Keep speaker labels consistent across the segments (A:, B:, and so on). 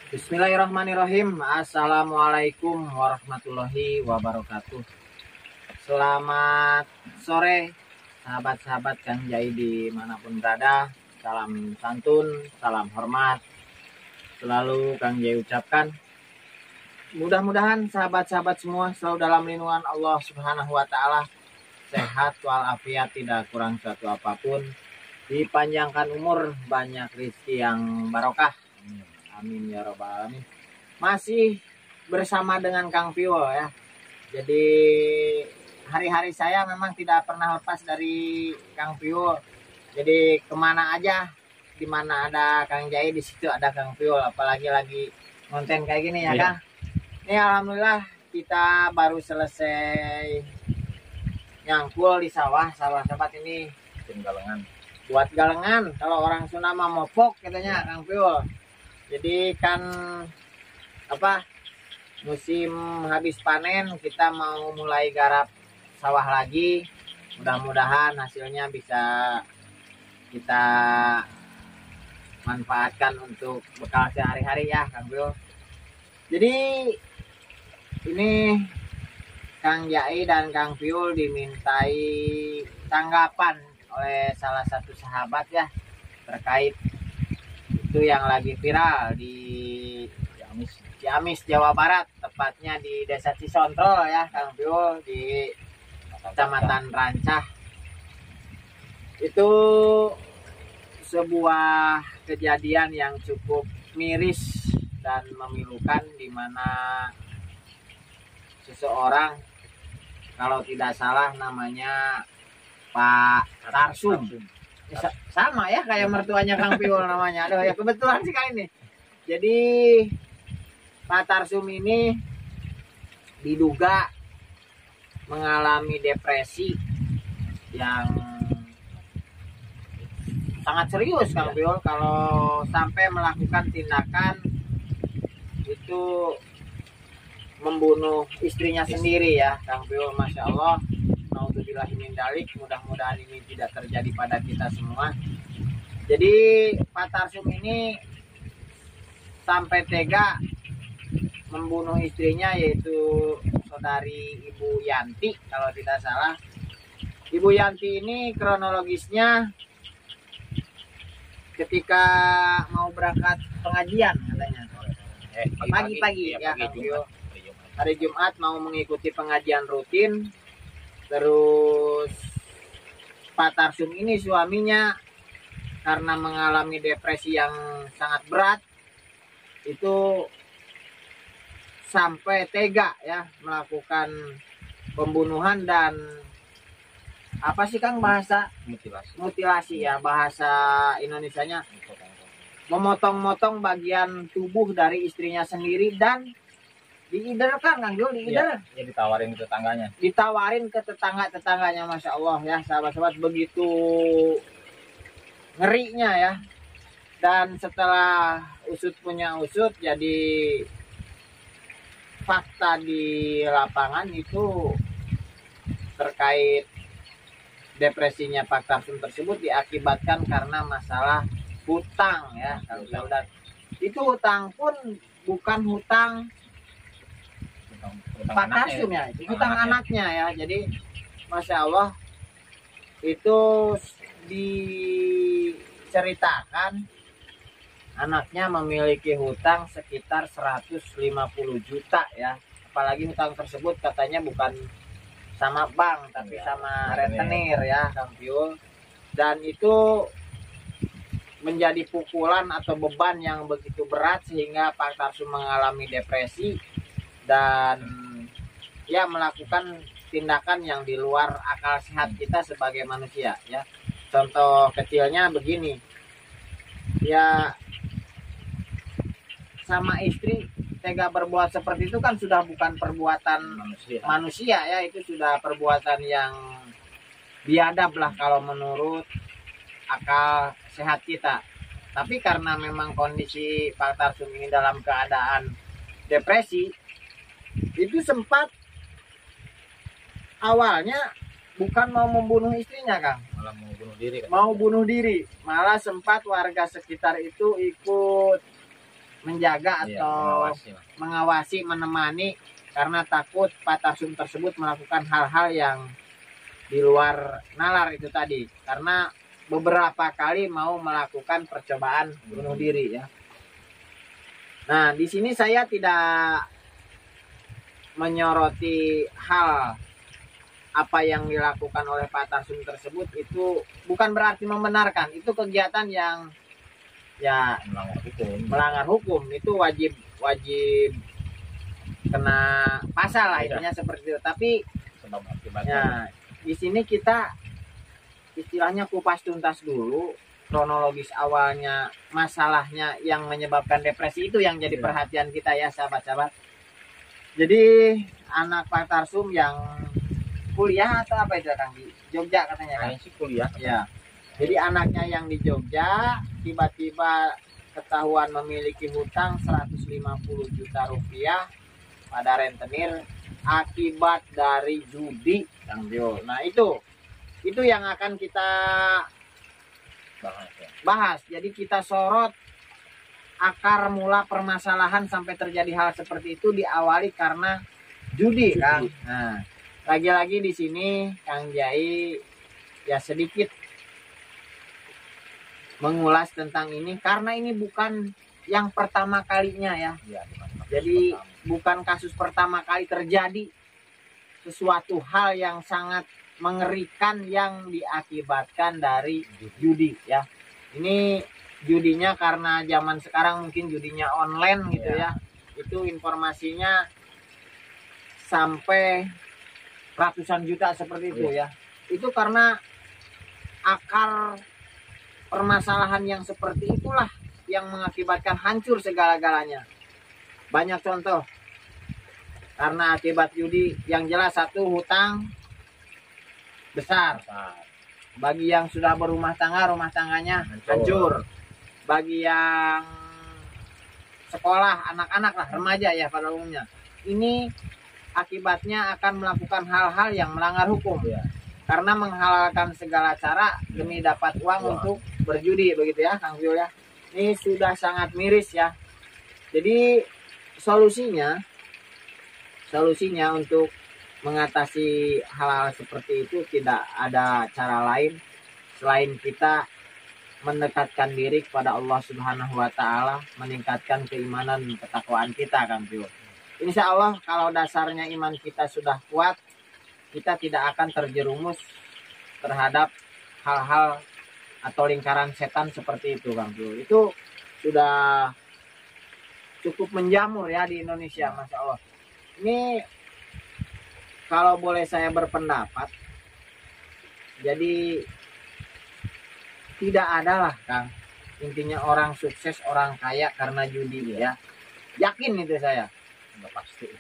A: Bismillahirrahmanirrahim. Assalamualaikum warahmatullahi wabarakatuh. Selamat sore sahabat-sahabat Kang Jai dimanapun berada. Salam santun, salam hormat selalu Kang Jai ucapkan. Mudah-mudahan sahabat-sahabat semua selalu dalam lindungan Allah Subhanahu wa Ta'ala, sehat walafiat, tidak kurang suatu apapun, dipanjangkan umur, banyak rezeki yang barokah. Amin ya robbal alamin. Masih bersama dengan Kang Pio ya. Jadi hari-hari saya memang tidak pernah lepas dari Kang Pio. Jadi kemana aja, di mana ada Kang Jai, di situ ada Kang Pio. Apalagi lagi konten kayak gini ya Kang. Ini alhamdulillah kita baru selesai nyangkul di sawah. Sahabat-sahabat ini
B: galengan.
A: Buat galengan. Kalau orang Sunda mah mopok katanya Kang Pio. Jadi kan musim habis panen, kita mau mulai garap sawah lagi. Mudah-mudahan hasilnya bisa kita manfaatkan untuk bekal sehari-hari ya Kang Pio. Jadi ini Kang Jai dan Kang Pio dimintai tanggapan oleh salah satu sahabat ya terkait itu yang lagi viral di Ciamis, Jawa Barat, tepatnya di Desa Cisontrol ya Kang Pio, di Kecamatan Rancah. Itu sebuah kejadian yang cukup miris dan memilukan, di mana seseorang, kalau tidak salah namanya Pak Tarsum. Sama ya kayak mertuanya Kang Pio namanya. Aduh ya kebetulan sih kali ini. Jadi Pak Tarsum ini diduga mengalami depresi yang sangat serius Kang Pio, kalau sampai melakukan tindakan itu membunuh istrinya sendiri ya Kang Pio. Masya Allah, naudzubillahi min dzalik, mudah-mudahan ini tidak terjadi pada kita semua. Jadi Pak Tarsum ini sampai tega membunuh istrinya, yaitu saudari Ibu Yanti kalau tidak salah. Ibu Yanti ini kronologisnya ketika mau berangkat pengajian katanya pagi-pagi ya Kang Pio. Hari Jumat mau mengikuti pengajian rutin. Terus Pak Tarsum ini suaminya karena mengalami depresi yang sangat berat, itu sampai tega ya melakukan pembunuhan dan apa sih Kang bahasa mutilasi ya, bahasa Indonesianya memotong-motong bagian tubuh dari istrinya sendiri dan diiderkan Kang Jul, diider.
B: Ya, ditawarin ke tetangganya.
A: Ditawarin ke tetangga-tetangganya, Masya Allah ya sahabat-sahabat, begitu ngerinya ya. Dan setelah usut punya usut, jadi fakta di lapangan itu terkait depresinya Pak Tarsum tersebut diakibatkan karena masalah hutang ya. Kalau dan itu hutang pun bukan hutang Pak Tarsum ya, hutang anaknya ya. Jadi Masya Allah, itu diceritakan anaknya memiliki hutang sekitar 150 juta ya. Apalagi hutang tersebut katanya bukan sama bank tapi sama rentenir ya Kang Pio. Dan itu menjadi pukulan atau beban yang begitu berat sehingga Pak Tarsum mengalami depresi dan ya melakukan tindakan yang di luar akal sehat kita sebagai manusia ya. Contoh kecilnya begini ya, sama istri tega berbuat seperti itu kan sudah bukan perbuatan manusia ya, itu sudah perbuatan yang biadab lah kalau menurut akal sehat kita. Tapi karena memang kondisi Pak Tarsum ini dalam keadaan depresi, itu sempat awalnya bukan mau membunuh istrinya Kang,
B: malah mau bunuh diri kan?
A: Mau bunuh diri, malah sempat warga sekitar itu ikut menjaga
B: Iya,
A: atau
B: mengawasi, Mas.
A: mengawasi, menemani, karena takut Pak Tarsum tersebut melakukan hal-hal yang di luar nalar itu tadi, karena beberapa kali mau melakukan percobaan bunuh diri ya. Nah, di sini saya tidak menyoroti hal apa yang dilakukan oleh Pak Tarsum tersebut, itu bukan berarti membenarkan. Itu kegiatan yang ya melanggar hukum, itu wajib kena pasal lah, intinya seperti itu. Tapi
B: Sebab akibatnya.
A: ya, di sini kita istilahnya kupas tuntas dulu kronologis awalnya, masalahnya yang menyebabkan depresi itu yang jadi perhatian kita ya sahabat-sahabat. Jadi anak Pak Tarsum yang kuliah atau apa itu Kang, di Jogja katanya kan?
B: Kayaknya sih kuliah.
A: Ya. Jadi anaknya yang di Jogja tiba-tiba ketahuan memiliki hutang 150 juta rupiah pada rentenir akibat dari judi, Kang Bio. Nah, itu yang akan kita bahas. Jadi kita sorot akar mula permasalahan sampai terjadi hal seperti itu diawali karena judi, Kang. Nah, lagi-lagi di sini Kang Jai ya sedikit mengulas tentang ini karena ini bukan yang pertama kalinya ya. Jadi bukan kasus pertama kali terjadi sesuatu hal yang sangat mengerikan yang diakibatkan dari judi ya. Ini judinya karena zaman sekarang mungkin judinya online gitu ya. Itu informasinya sampai ratusan juta seperti itu ya. Itu karena akar permasalahan yang seperti itulah yang mengakibatkan hancur segala-galanya. Banyak contoh. Karena akibat judi yang jelas, satu, hutang besar. Bagi yang sudah berumah tangga, rumah tangganya hancur. Bagi yang sekolah, anak-anak lah, remaja ya pada umumnya. Ini akibatnya akan melakukan hal-hal yang melanggar hukum. Karena menghalalkan segala cara demi dapat uang untuk berjudi, begitu ya Kang Vio ya. Ini sudah sangat miris ya. Jadi solusinya untuk mengatasi hal-hal seperti itu tidak ada cara lain selain kita mendekatkan diri kepada Allah Subhanahu wa taala, meningkatkan keimanan dan ketakwaan kita, Kang Vio. Insya Allah kalau dasarnya iman kita sudah kuat, kita tidak akan terjerumus terhadap hal-hal atau lingkaran setan seperti itu, Kang Vio. Itu sudah cukup menjamur ya di Indonesia, Masya Allah. Ini kalau boleh saya berpendapat, jadi tidak ada lah Kang, intinya orang sukses, orang kaya karena judi ya. Yakin itu saya.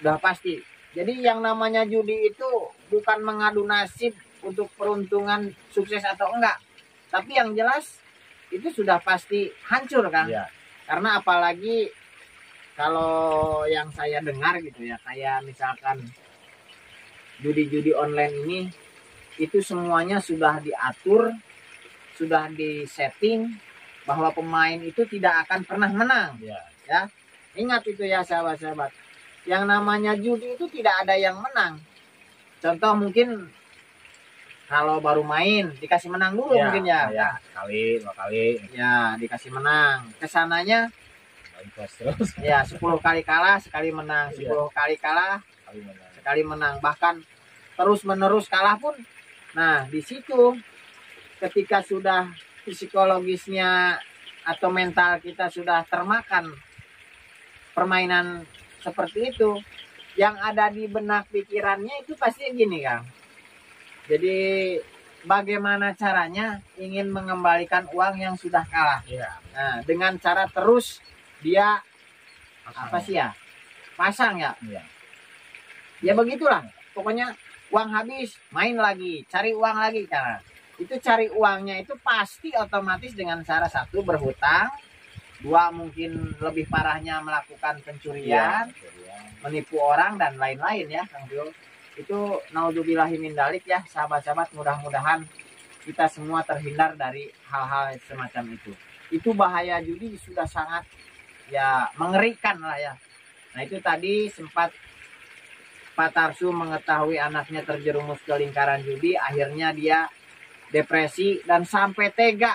A: Udah pasti. Jadi yang namanya judi itu bukan mengadu nasib untuk peruntungan sukses atau enggak. Tapi yang jelas itu sudah pasti hancur kan. Ya. Karena apalagi kalau yang saya dengar gitu ya, kayak misalkan judi-judi online ini, itu semuanya sudah diatur, sudah disetting bahwa pemain itu tidak akan pernah menang. Ya. Ingat itu ya sahabat-sahabat. Yang namanya judi itu tidak ada yang menang. Contoh mungkin kalau baru main dikasih menang dulu mungkin ya.
B: Sekali, 2 kali.
A: Ya, dikasih menang. Kesananya ya 10 kali kalah, sekali menang. 10 kali kalah, sekali menang. Bahkan terus-menerus kalah pun. Nah, di situ ketika sudah psikologisnya atau mental kita sudah termakan permainan seperti itu, yang ada di benak pikirannya itu pasti gini Kang. Jadi bagaimana caranya ingin mengembalikan uang yang sudah kalah. Nah, dengan cara terus dia pasang ya. Ya begitulah. Pokoknya uang habis, main lagi, cari uang lagi. Karena itu cari uangnya itu pasti otomatis dengan cara satu berhutang, 2 mungkin lebih parahnya melakukan pencurian, menipu orang dan lain-lain ya Kang Bio. Itu naudzubillahi min dzalik ya sahabat-sahabat, mudah-mudahan kita semua terhindar dari hal-hal semacam itu. Itu bahaya judi sudah sangat ya mengerikan lah ya. Nah itu tadi sempat Pak Tarsu mengetahui anaknya terjerumus ke lingkaran judi, akhirnya dia depresi dan sampai tega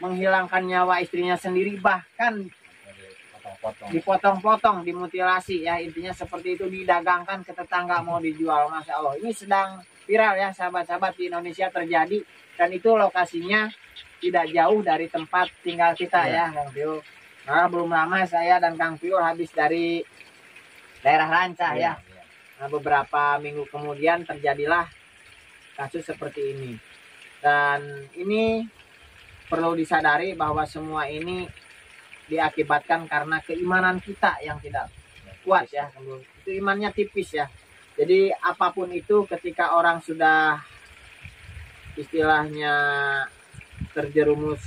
A: menghilangkan nyawa istrinya sendiri, bahkan dipotong-potong, dimutilasi ya, intinya seperti itu, didagangkan ke tetangga mau dijual. Masya Allah, ini sedang viral ya sahabat-sahabat, di Indonesia terjadi, dan itu lokasinya tidak jauh dari tempat tinggal kita ya Kang Piul. Nah belum lama saya dan Kang Piul habis dari daerah Rancah ya. Nah, beberapa minggu kemudian terjadilah kasus seperti ini. Dan ini perlu disadari bahwa semua ini diakibatkan karena keimanan kita yang tidak kuat ya. Itu imannya tipis ya. Jadi apapun itu, ketika orang sudah istilahnya terjerumus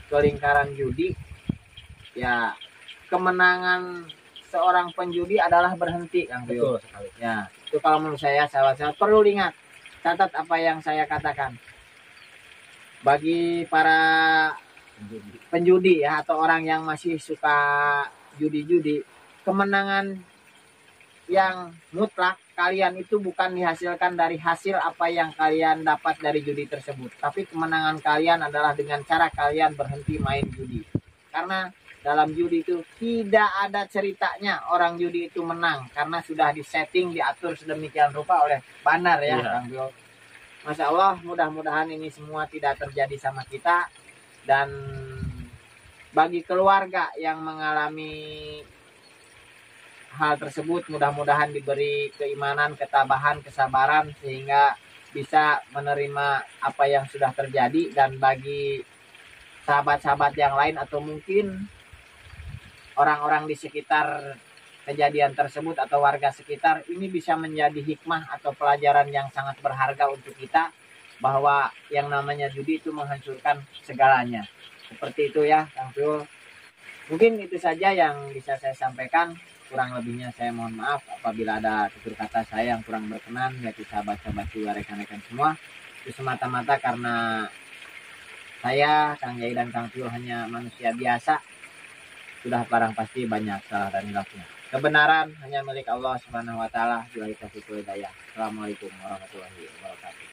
A: ke lingkaran judi, ya kemenangan seorang penjudi adalah berhenti, Kang Piul.
B: Betul sekali.
A: Ya, itu kalau menurut saya, sahabat-sahabat perlu ingat, catat apa yang saya katakan. Bagi para penjudi ya, atau orang yang masih suka judi-judi, kemenangan yang mutlak kalian itu bukan dihasilkan dari hasil apa yang kalian dapat dari judi tersebut, tapi kemenangan kalian adalah dengan cara kalian berhenti main judi. Karena dalam judi itu tidak ada ceritanya orang judi itu menang, karena sudah disetting, diatur sedemikian rupa oleh Banar ya, Kang Piul. Masya Allah, mudah-mudahan ini semua tidak terjadi sama kita. Dan bagi keluarga yang mengalami hal tersebut, mudah-mudahan diberi keimanan, ketabahan, kesabaran, sehingga bisa menerima apa yang sudah terjadi. Dan bagi sahabat-sahabat yang lain atau mungkin orang-orang di sekitar kejadian tersebut atau warga sekitar, ini bisa menjadi hikmah atau pelajaran yang sangat berharga untuk kita, bahwa yang namanya judi itu menghancurkan segalanya. Seperti itu ya Kang Piul. Mungkin itu saja yang bisa saya sampaikan. Kurang lebihnya saya mohon maaf apabila ada tutur kata saya yang kurang berkenan, yaitu sahabat-sahabat juga, rekan-rekan semua. Itu semata-mata karena saya, Kang Yai dan Kang Piul hanya manusia biasa. Sudah barang pasti banyak salah dan hilafnya. Kebenaran hanya milik Allah Subhanahu wa taala. Assalamualaikum warahmatullahi wabarakatuh.